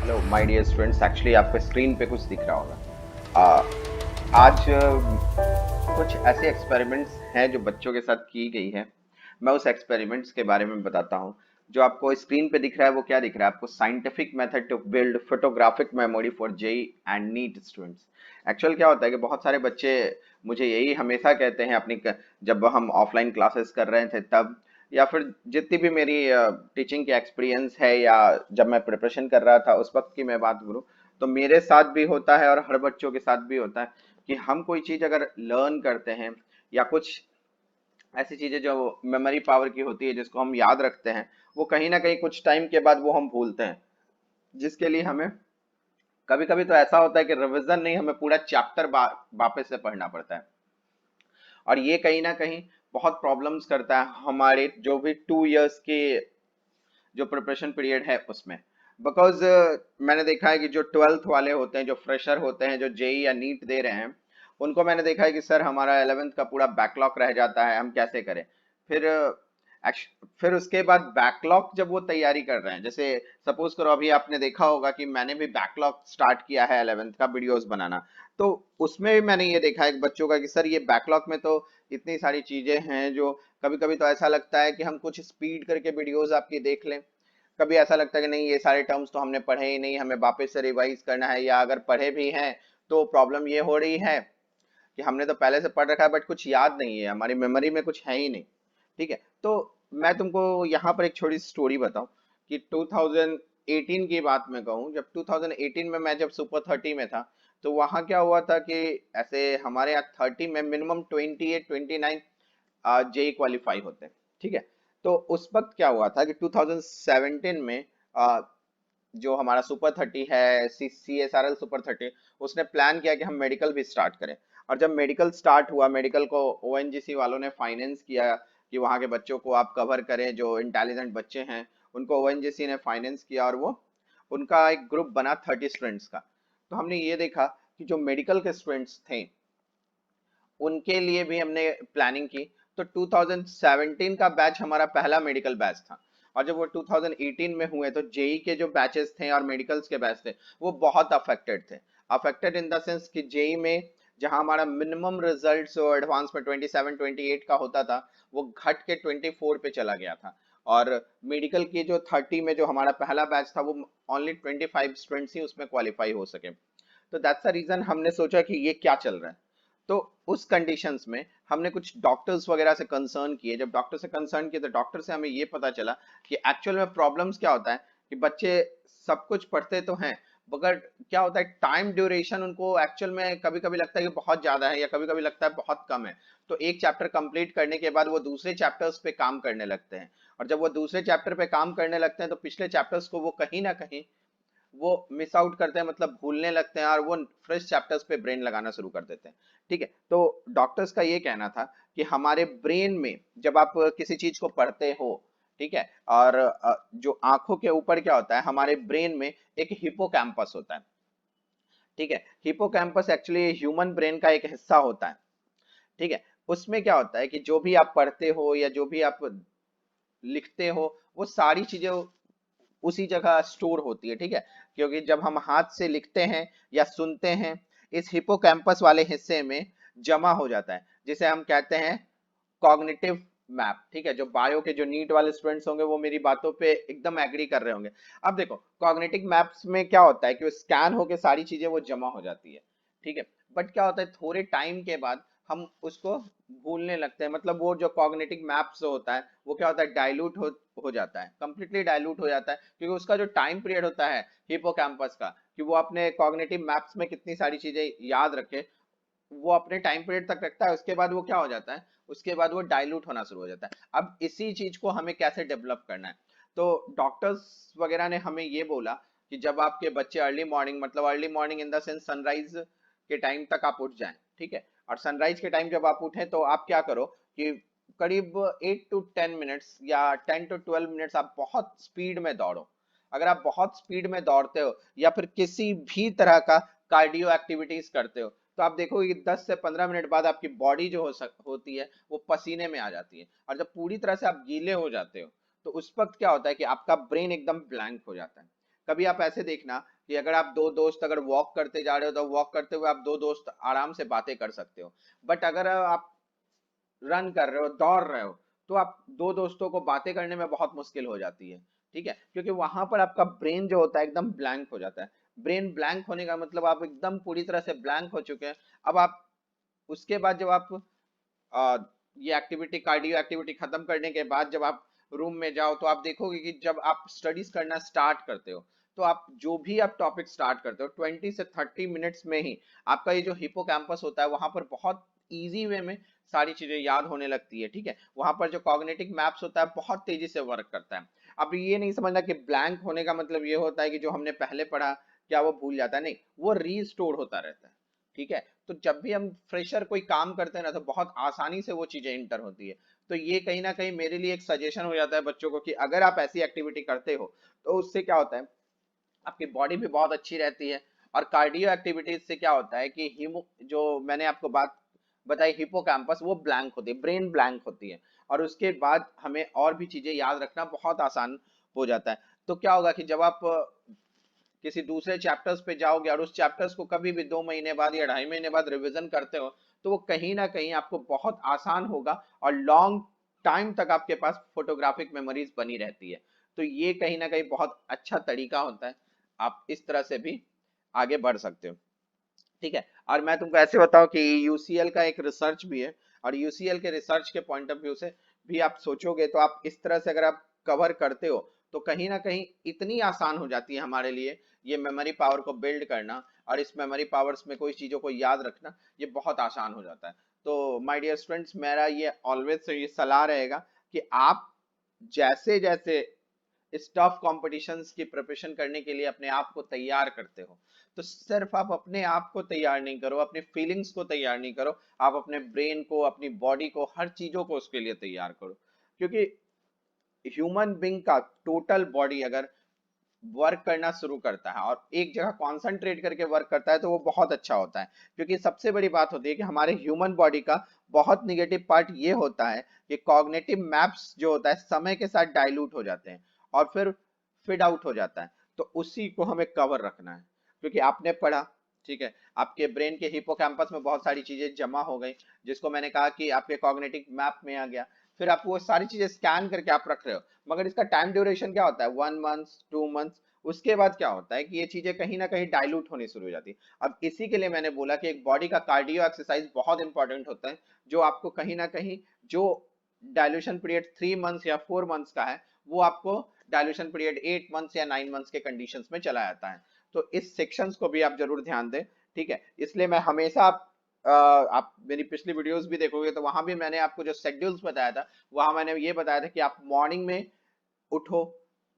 Hello my dear students, actually आपको screen पे कुछ दिख रहा होगा। आज कुछ ऐसे एक्सपेरिमेंट्स हैं जो बच्चों के साथ की गई है। मैं उस एक्सपेरिमेंट्स के बारे में बताता हूँ। जो आपको स्क्रीन पे दिख रहा है वो क्या दिख रहा है आपको? Scientific method to build photographic memory for JEE and NEET students. Actual क्या होता है कि बहुत सारे बच्चे मुझे यही हमेशा कहते हैं जब हम ऑफलाइन क्लासेस कर रहे थे तब, या फिर जितनी भी मेरी टीचिंग की एक्सपीरियंस है, या जब मैं प्रिपरेशन कर रहा था उस वक्त की मैं बात करूँ, तो मेरे साथ भी होता है और हर बच्चों के साथ भी होता है कि हम कोई चीज अगर लर्न करते हैं या कुछ ऐसी चीजें जो मेमोरी पावर की होती है जिसको हम याद रखते हैं, वो कहीं ना कहीं कुछ टाइम के बाद वो हम भूलते हैं। जिसके लिए हमें कभी कभी तो ऐसा होता है कि रिवीजन नहीं, हमें पूरा चैप्टर वापस से पढ़ना पड़ता है। और ये कहीं ना कहीं बहुत प्रॉब्लम्स करता है हमारे जो भी 2 इयर्स के जो प्रिपरेशन पीरियड है उसमें। बिकॉज मैंने देखा है कि जो ट्वेल्थ वाले होते हैं, जो फ्रेशर होते हैं, जो जेई या नीट दे रहे हैं, उनको मैंने देखा है कि सर हमारा 11th का पूरा बैकलॉग रह जाता है, हम कैसे करें। फिर फिर उसके बाद बैकलॉग जब वो तैयारी कर रहे हैं, जैसे सपोज करो अभी आपने देखा होगा कि मैंने भी बैकलॉग स्टार्ट किया है 11th का वीडियोस बनाना। तो उसमें भी मैंने ये देखा है बच्चों का कि सर ये बैकलॉग में तो इतनी सारी चीजें हैं जो कभी कभी तो ऐसा लगता है कि हम कुछ स्पीड करके वीडियोस आपकी देख लें। कभी ऐसा लगता है कि नहीं, ये सारे टर्म्स तो हमने पढ़े ही नहीं, हमें वापस से रिवाइज करना है, या अगर पढ़े भी हैं तो प्रॉब्लम ये हो रही है कि हमने तो पहले से पढ़ रखा है बट कुछ याद नहीं है, हमारी मेमोरी में कुछ है ही नहीं। ठीक है, तो मैं तुमको यहाँ पर एक छोटी सी स्टोरी बताऊं कि 2018 की बात मैं कहूँ, जब 2018 में मैं जब सुपर 30 में था, तो वहाँ क्या हुआ था कि ऐसे हमारे यहाँ 30 में मिनिमम 28-29 जेई क्वालिफाई होते हैं। ठीक है, तो उस वक्त क्या हुआ था कि 2017 में जो हमारा सुपर 30 है, CSRL सुपर 30, उसने प्लान किया कि हम मेडिकल भी स्टार्ट करें। और जब मेडिकल स्टार्ट हुआ, मेडिकल को ओएनजीसी वालों ने फाइनेंस किया कि वहाँ के बच्चों को आप कवर करें, जो इंटेलिजेंट बच्चे हैं उनको ओएनजीसी ने फाइनेंस किया, और वो उनका एक ग्रुप बना 30 स्टूडेंट्स का। तो हमने ये देखा कि जो मेडिकल के स्टूडेंट्स थे उनके लिए भी हमने प्लानिंग की। तो 2017 का बैच हमारा पहला मेडिकल बैच था। और जब वो 2018 में हुए तो जेई के जो बैचेस थे और मेडिकल्स के बैच थे वो बहुत अफेक्टेड थे। अफेक्टेड इन द सेंस कि जेई में जहां हमारा मिनिमम रिजल्ट जो एडवांस में 27-28 का होता था, वो घट के 24 पे चला गया था। और मेडिकल की जो 30 में जो हमारा पहला बैच था वो ओनली 25 स्टूडेंट्स ही उसमें क्वालिफाई हो सके। तो दैट्स द रीजन हमने सोचा कि ये क्या चल रहा है। तो उस कंडीशंस में हमने कुछ डॉक्टर्स वगैरह से कंसर्न किए। जब डॉक्टर से कंसर्न किए तो डॉक्टर से हमें ये पता चला कि एक्चुअल में प्रॉब्लम्स क्या होता है कि बच्चे सब कुछ पढ़ते तो हैं, मगर क्या होता है टाइम ड्यूरेशन उनको एक्चुअल में कभी कभी लगता है कि बहुत ज्यादा है, या कभी कभी लगता है बहुत कम है। तो एक चैप्टर कंप्लीट करने के बाद वो दूसरे चैप्टर्स पे काम करने लगते हैं। और जब वो दूसरे चैप्टर पे काम करने लगते हैं तो पिछले चैप्टर्स को वो कहीं ना कहीं वो मिस आउट करते हैं, मतलब भूलने लगते हैं, और वो फ्रेश चैप्टर्स पे ब्रेन लगाना शुरू कर देते हैं। ठीक है, तो डॉक्टर्स का ये कहना था कि हमारे ब्रेन में जब आप किसी चीज को पढ़ते हो, ठीक है, और जो आंखों के ऊपर क्या होता है, हमारे ब्रेन में एक हिपोकैम्पस होता है। ठीक है, हिपोकैम्पस एक्चुअली ह्यूमन ब्रेन का एक हिस्सा होता है। ठीक है, उसमें क्या होता है कि जो भी आप पढ़ते हो या जो भी आप लिखते हो, वो सारी चीजें उसी जगह स्टोर होती है। ठीक है, क्योंकि जब हम हाथ से लिखते हैं या सुनते हैं, इस हिपोकैम्पस वाले हिस्से में जमा हो जाता है, जिसे हम कहते हैं कॉग्निटिव मैप। ठीक है, जो बायो के जो नीट वाले स्टूडेंट्स होंगे वो मेरी बातों पे एकदम एग्री कर रहे होंगे। अब देखो कॉग्निटिव मैप्स में क्या होता है कि वो स्कैन होके सारी चीजें वो जमा हो जाती है। ठीक है, बट क्या होता है थोड़े टाइम के बाद हम उसको भूलने लगते हैं, मतलब वो जो कॉग्निटिव मैप्स होता है वो क्या होता है डाइल्यूट हो जाता है, कंप्लीटली डाइल्यूट हो जाता है, क्योंकि उसका जो टाइम पीरियड होता है हिपोकैम्पस का, कि वो अपने कॉग्निटिव मैप्स में कितनी सारी चीजें याद रखे, वो अपने टाइम पीरियड तक रखता है। उसके बाद वो क्या हो जाता है, उसके बाद वो डाइल्यूट होना शुरू हो जाता है। अब इसी चीज को हमें कैसे डेवलप करना है, तो डॉक्टर्स वगैरह ने हमें ये बोला कि जब आपके बच्चे अर्ली मॉर्निंग, मतलब early morning in the sense sunrise के टाइम तक आप उठ जाएं। ठीक है, और सनराइज के टाइम जब आप उठें तो आप क्या करो कि करीब 8 to 10 मिनट्स या 10 to 12 मिनट्स आप बहुत स्पीड में दौड़ो। अगर आप बहुत स्पीड में दौड़ते हो या फिर किसी भी तरह का कार्डियो एक्टिविटीज करते हो, तो आप देखोगे कि 10 से 15 मिनट बाद आपकी बॉडी जो होती है वो पसीने में आ जाती है। और जब पूरी तरह से आप गीले हो जाते हो तो उस वक्त क्या होता है कि आपका ब्रेन एकदम ब्लैंक हो जाता है। कभी आप ऐसे देखना कि अगर आप दो दोस्त अगर वॉक करते जा रहे हो तो वॉक करते हुए आप दो दोस्त आराम से बातें कर सकते हो। बट अगर आप रन कर रहे हो, दौड़ रहे हो, तो आप दो दोस्तों को बातें करने में बहुत मुश्किल हो जाती है। ठीक है, क्योंकि वहां पर आपका ब्रेन जो होता है एकदम ब्लैंक हो जाता है। ब्रेन ब्लैंक होने का मतलब आप एकदम पूरी तरह से ब्लैंक हो चुके हैं। अब आप उसके बाद जब आप आ, ये एक्टिविटी, कार्डियो एक्टिविटी खत्म करने के बाद जब आप रूम में जाओ तो आप देखोगे कि जब आप स्टडीज करना स्टार्ट करते हो तो आप जो भी आप टॉपिक स्टार्ट करते हो 20 से 30 मिनट्स में ही आपका ये जो हिपोकैम्पस होता है वहां पर बहुत इजी वे में सारी चीजें याद होने लगती है। ठीक है, वहां पर जो कॉग्निटिव मैप्स होता है बहुत तेजी से वर्क करता है। अब ये नहीं समझना कि ब्लैंक होने का मतलब ये होता है कि जो हमने पहले पढ़ा क्या वो भूल जाता है, नहीं, वो रीस्टोर होता रहता है। ठीक है, तो जब भी हम फ्रेशर कोई काम करते हैं ना तो बहुत आसानी से वो चीजें इंटर होती है। तो ये कहीं ना कहीं मेरे लिए एक सजेशन हो जाता है बच्चों को कि अगर आप ऐसी एक्टिविटी करते हो तो उससे क्या होता है, आपकी बॉडी भी बहुत अच्छी रहती है। और कार्डियो एक्टिविटीज से क्या होता है कि हिमो जो मैंने आपको बात बताई हिपोकैम्पस वो ब्लैंक होती है, ब्रेन ब्लैंक होती है। और उसके बाद हमें और भी चीजें याद रखना बहुत आसान हो जाता है। तो क्या होगा कि जब आप किसी दूसरे चैप्टर्स पे जाओगे और उस चैप्टर्स को कभी भी 2 महीने बाद या 2.5 महीने बाद रिवीजन करते हो तो वो कहीं ना कहीं आपको बहुत आसान होगा और लॉन्ग टाइम तक आपके पास फोटोग्राफिक मेमोरीज बनी रहती है। तो ये कहीं ना कहीं बहुत अच्छा तरीका होता है, आप इस तरह से भी आगे बढ़ सकते हो। ठीक है, और मैं तुमको ऐसे बताऊं कि यूसीएल का एक रिसर्च भी है और यूसीएल के रिसर्च के पॉइंट ऑफ व्यू से भी आप सोचोगे तो आप इस तरह से अगर आप कवर करते हो तो कहीं ना कहीं इतनी आसान हो जाती है हमारे लिए ये मेमोरी पावर को बिल्ड करना। और इस मेमोरी पावर्स में कोई चीजों को याद रखना ये बहुत आसान हो जाता है। तो माय डियर स्टूडेंट्स, मेरा ये ऑलवेज से ये सलाह रहेगा कि आप जैसे जैसे इस टफ कॉम्पिटिशन्स की प्रिपरेशन करने के लिए अपने आप को तैयार करते हो तो सिर्फ आप अपने आप को तैयार नहीं करो, अपनी फीलिंग्स को तैयार नहीं करो, आप अपने ब्रेन को, अपनी बॉडी को, हर चीजों को उसके लिए तैयार करो। क्योंकि ह्यूमन बींग का टोटल बॉडी अगर वर्क करना शुरू करता है और एक जगह कॉन्सेंट्रेट करके वर्क करता है तो वो बहुत अच्छा होता है। क्योंकि सबसे बड़ी बात होती है कि हमारे ह्यूमन बॉडी का बहुत निगेटिव पार्ट ये होता है कि कॉग्निटिव मैप्स जो होता है समय के साथ डाइल्यूट हो जाते हैं और फिर फिड आउट हो जाता है। तो उसी को हमें कवर रखना है। क्योंकि आपने पढ़ा, ठीक है, आपके ब्रेन के हिपोकैम्पस में बहुत सारी चीजें जमा हो गई जिसको मैंने कहा कि आपके कॉग्निटिव मैप में आ गया। फिर आप वो सारी चीजें स्कैन करके आप रख रहे हो, मगर इसका टाइम ड्यूरेशन क्या होता है, 1 मंथ 2 मंथ। उसके बाद क्या होता है कि ये चीजें कहीं ना कहीं डाइल्यूट होनी शुरू हो जाती है। अब इसी के लिए मैंने बोला कि एक बॉडी का कार्डियो एक्सरसाइज बहुत इंपॉर्टेंट होता है जो आपको कहीं ना कहीं जो डायल्यूशन पीरियड 3 मंथ्स या 4 मंथ्स का है वो आपको डायल्यूशन पीरियड 8 मंथ्स या 9 मंथ्स के कंडीशंस में चला जाता है। तो इस सेक्शंस को भी आप जरूर ध्यान दें। ठीक है, इसलिए मैं हमेशा आप मेरी पिछली वीडियोस भी देखोगे तो वहां भी मैंने आपको जो शेड्यूल्स बताया था वहां मैंने ये बताया था कि आप मॉर्निंग में उठो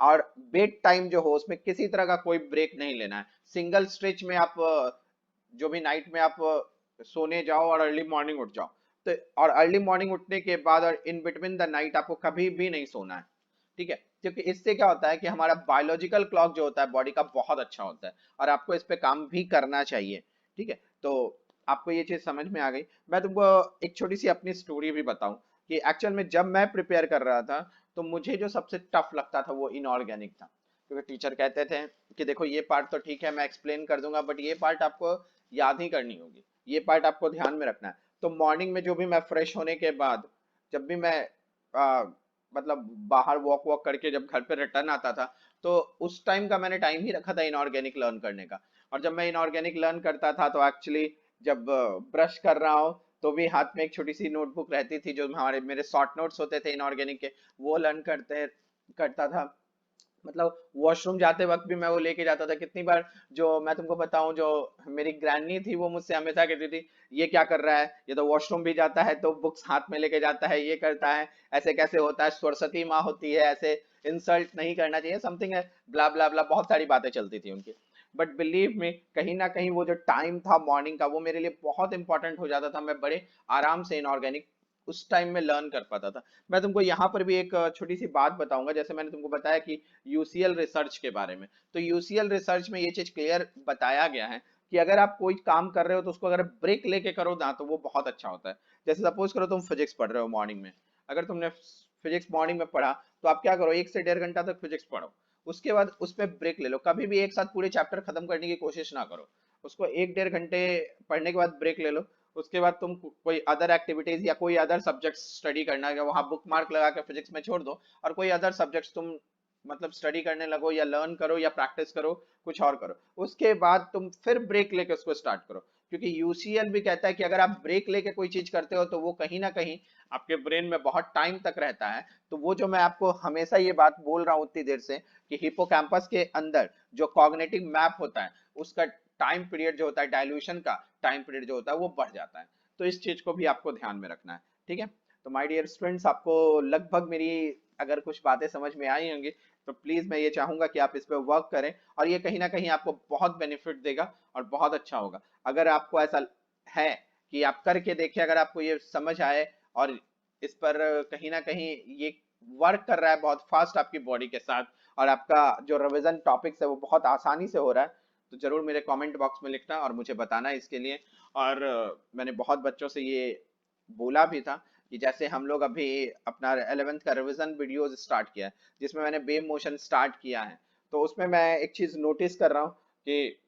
और बेड टाइम जो हो उसमें किसी तरह का कोई ब्रेक नहीं लेना है। सिंगल स्ट्रेच में आप जो भी नाइट में आप सोने जाओ और अर्ली मॉर्निंग उठ जाओ। तो और अर्ली मॉर्निंग उठने के बाद और इन बिटवीन द नाइट आपको कभी भी नहीं सोना है। ठीक है, क्योंकि इससे क्या होता है कि हमारा बायोलॉजिकल क्लॉक जो होता है बॉडी का बहुत अच्छा होता है और आपको इस पे काम भी करना चाहिए। ठीक है, तो आपको ये चीज समझ में आ गई। मैं तुमको एक छोटी सी अपनी स्टोरी भी बताऊं कि एक्चुअल में जब मैं प्रिपेयर कर रहा था तो मुझे जो सबसे टफ लगता था वो इनऑर्गेनिक था। क्योंकि टीचर कहते थे कि देखो ये पार्ट तो ठीक है मैं एक्सप्लेन कर दूंगा बट ये पार्ट आपको याद ही करनी होगी, ये पार्ट आपको ध्यान में रखना है। तो मॉर्निंग में जो भी मैं फ्रेश होने के बाद जब भी मैं आ, मतलब बाहर वॉक वॉक करके जब घर पे रिटर्न आता था तो उस टाइम का मैंने टाइम ही रखा था इनऑर्गेनिक लर्न करने का। और जब मैं इनऑर्गेनिक लर्न करता था तो एक्चुअली जब ब्रश कर रहा हूँ तो भी हाथ में एक छोटी सी नोटबुक रहती थी जो हमारे मेरे शॉर्ट नोट्स होते थे इनऑर्गेनिक के, वो लर्न करता था। मतलब वॉशरूम जाते वक्त भी मैं वो लेके जाता था कितनी बार। जो मैं तुमको बताऊं, जो मेरी ग्रैनी थी वो मुझसे हमेशा कहती थी ये क्या कर रहा है, ये तो वॉशरूम भी जाता है तो बुक्स हाथ में लेके जाता है, ये करता है, ऐसे कैसे होता है, सरस्वती माँ होती है, ऐसे इंसल्ट नहीं करना चाहिए, समथिंग है, ब्ला ब्ला ब्ला, बहुत सारी बातें चलती थी उनकी। बट बिलीव में कहीं ना कहीं वो जो टाइम था मॉर्निंग का वो मेरे लिए बहुत इंपॉर्टेंट हो जाता था। मैं बड़े आराम से इनऑर्गेनिक उस टाइम में लर्न कर पाता था। मैं तुमको यहाँ पर भी एक छोटी सी बात बताऊंगा, जैसे मैंने तुमको बताया कि यूसीएल रिसर्च के बारे में। तो यूसीएल रिसर्च में ये चीज क्लियर बताया गया है कि अगर आप कोई काम कर रहे हो तो उसको अगर ब्रेक लेके करो ना तो वो बहुत अच्छा होता है। जैसे सपोज करो तुम फिजिक्स पढ़ रहे हो मॉर्निंग में, अगर तुमने फिजिक्स मॉर्निंग में पढ़ा तो आप क्या करो 1 से 1.5 घंटा तक फिजिक्स पढ़ो। उसके बाद उसमें ब्रेक ले लो। कभी भी एक साथ पूरे चैप्टर खत्म करने की कोशिश ना करो, उसको 1 डेढ़ घंटे पढ़ने के बाद ब्रेक ले लो। उसके बाद तुम कोई अदर एक्टिविटीज या कोई अदर सब्जेक्ट स्टडी करना है वहां बुक मार्क लगा के फिजिक्स में छोड़ दो, और कोई अदर सब्जेक्ट्स तुम मतलब स्टडी करने लगो या लर्न करो या प्रैक्टिस करो, कुछ और करो। उसके बाद तुम फिर ब्रेक लेके उसको स्टार्ट करो, क्योंकि यूसीएल भी कहता है कि अगर आप ब्रेक लेके कोई चीज करते हो तो वो कहीं ना कहीं आपके ब्रेन में बहुत टाइम तक रहता है। तो वो जो मैं आपको हमेशा ये बात बोल रहा हूँ उतनी देर से, कि हिपोकैम्पस के अंदर जो कॉग्निटिव मैप होता है उसका टाइम पीरियड जो होता है, डायल्यूशन का टाइम पीरियड जो होता है वो बढ़ जाता है। तो इस चीज को भी आपको ध्यान में रखना है। ठीक है, तो माय डियर स्टूडेंट्स, आपको लगभग मेरी अगर कुछ बातें समझ में आई होंगी, तो प्लीज मैं ये चाहूंगा कि आप इस पे वर्क करें, और ये कहीं ना कहीं आपको बहुत बेनिफिट देगा और बहुत अच्छा होगा। अगर आपको ऐसा है कि आप करके देखिए, अगर आपको ये समझ आए और इस पर कहीं ना कहीं ये वर्क कर रहा है बहुत फास्ट आपकी बॉडी के साथ, और आपका जो रिवीजन टॉपिक्स है वो बहुत आसानी से हो रहा है, तो जरूर मेरे कमेंट बॉक्स में लिखना और मुझे बताना इसके लिए। और मैंने बहुत बच्चों से ये बोला भी था कि जैसे हम लोग अभी अपना 11th का रिवीजन वीडियोस स्टार्ट किया है, जिसमें मैंने वेव मोशन स्टार्ट किया है, तो उसमें मैं एक चीज नोटिस कर रहा हूँ कि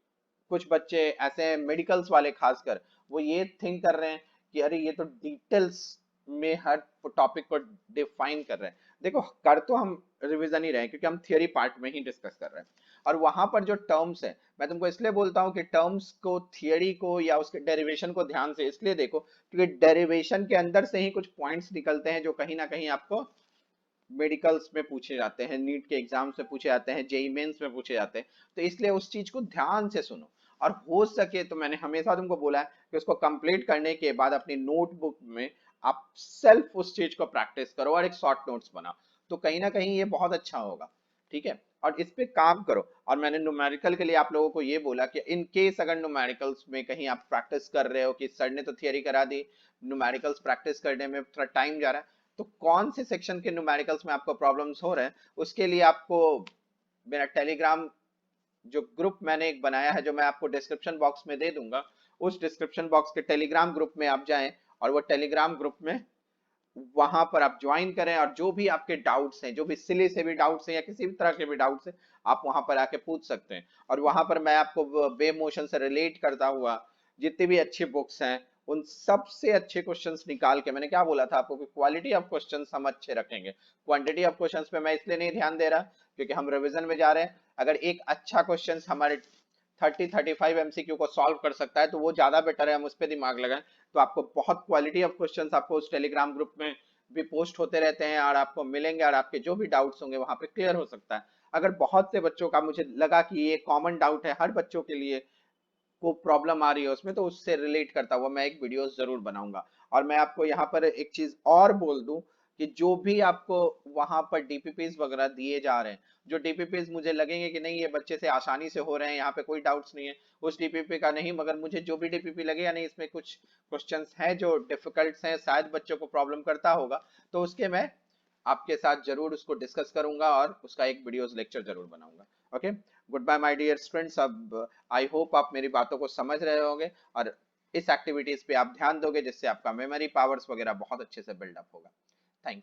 कुछ बच्चे ऐसे मेडिकल्स वाले खासकर, वो ये थिंक कर रहे हैं कि अरे ये तो डिटेल्स में हर टॉपिक को डिफाइन कर रहे हैं। देखो, कर तो हम रिवीजन ही रहे हैं, क्योंकि हम थियोरी पार्ट में ही डिस्कस कर रहे हैं, और वहां पर जो टर्म्स है, मैं तुमको इसलिए बोलता हूँ कि टर्म्स को, थियोरी को या उसके डेरिवेशन को ध्यान से इसलिए देखो, क्योंकि डेरिवेशन के अंदर से ही कुछ पॉइंट्स निकलते हैं जो कहीं ना कहीं आपको मेडिकल्स में पूछे जाते हैं, नीट के एग्जाम से पूछे जाते हैं, जेई मेंस में पूछे जाते हैं। तो इसलिए उस चीज को ध्यान से सुनो, और हो सके तो मैंने हमेशा तुमको बोला है कि उसको कंप्लीट करने के बाद अपनी नोटबुक में आप सेल्फ उस चीज को प्रैक्टिस करो और एक शॉर्ट नोट्स बनाओ, तो कहीं ना कहीं ये बहुत अच्छा होगा। ठीक है, और इस पे काम करो। और मैंने न्यूमेरिकल के लिए आप लोगों को ये बोला कि इन केस अगर न्यूमेरिकल्स में कहीं आप प्रैक्टिस कर रहे हो कि सर ने तो थियरी करा दी, न्यूमेरिकल्स प्रैक्टिस करने में थोड़ा टाइम जा रहा है, तो कौन से सेक्शन के न्यूमेरिकल्स में आपको प्रॉब्लम्स हो रहे हैं, उसके लिए आपको मेरा टेलीग्राम जो ग्रुप मैंने एक बनाया है, जो मैं आपको डिस्क्रिप्शन बॉक्स में दे दूंगा, उस डिस्क्रिप्शन बॉक्स के टेलीग्राम ग्रुप में आप जाएं, और वो टेलीग्राम ग्रुप में वहां पर आप ज्वाइन करें, और जो भी आपके डाउट्स हैं, जो भी सिले से भी डाउट्स हैं या किसी भी तरह के भी डाउट्स हैं, आप वहां पर आके पूछ सकते हैं। और वहां पर मैं आपको वेव मोशन से रिलेट करता हुआ जितनी भी अच्छी बुक्स हैं, उन सबसे अच्छे क्वेश्चंस निकाल के, मैंने क्या बोला था आपको कि क्वालिटी ऑफ क्वेश्चंस हम अच्छे रखेंगे, क्वांटिटी ऑफ क्वेश्चंस पे मैं इसलिए नहीं ध्यान दे रहा क्योंकि हम रिवीजन में जा रहे हैं। अगर एक अच्छा क्वेश्चन हमारे 30-35 एमसीक्यू को सॉल्व कर सकता है तो वो ज्यादा बेटर है, हम उस पर दिमाग लगाएं। तो आपको बहुत क्वालिटी ऑफ क्वेश्चंस आपको उस टेलीग्राम ग्रुप में भी पोस्ट होते रहते हैं, और आपको मिलेंगे, और आपके जो भी डाउट्स होंगे वहां पे क्लियर हो सकता है। अगर बहुत से बच्चों का मुझे लगा कि ये कॉमन डाउट है, हर बच्चों के लिए को प्रॉब्लम आ रही है उसमें, तो उससे रिलेट करता हुआ मैं एक वीडियो जरूर बनाऊंगा। और मैं आपको यहाँ पर एक चीज और बोल दूं कि जो भी आपको वहां पर डीपीपीज वगैरह दिए जा रहे हैं, जो डीपीपीज मुझे लगेंगे कि नहीं ये बच्चे से आसानी से हो रहे हैं, यहाँ पे कोई डाउट्स नहीं है, उस डीपीपी का नहीं, मगर मुझे जो भी डीपीपी लगे या नहीं इसमें कुछ क्वेश्चंस हैं जो डिफिकल्ट हैं, शायद बच्चों को प्रॉब्लम करता होगा, तो उसके मैं आपके साथ जरूर उसको डिस्कस करूंगा और उसका एक वीडियोस लेक्चर जरूर बनाऊंगा। Okay, goodbye my dear students. अब आई होप आप मेरी बातों को समझ रहे होंगे, और इस एक्टिविटीज पे आप ध्यान दोगे, जिससे आपका मेमोरी पावर्स वगैरह बहुत अच्छे से बिल्डअप होगा। Thank you.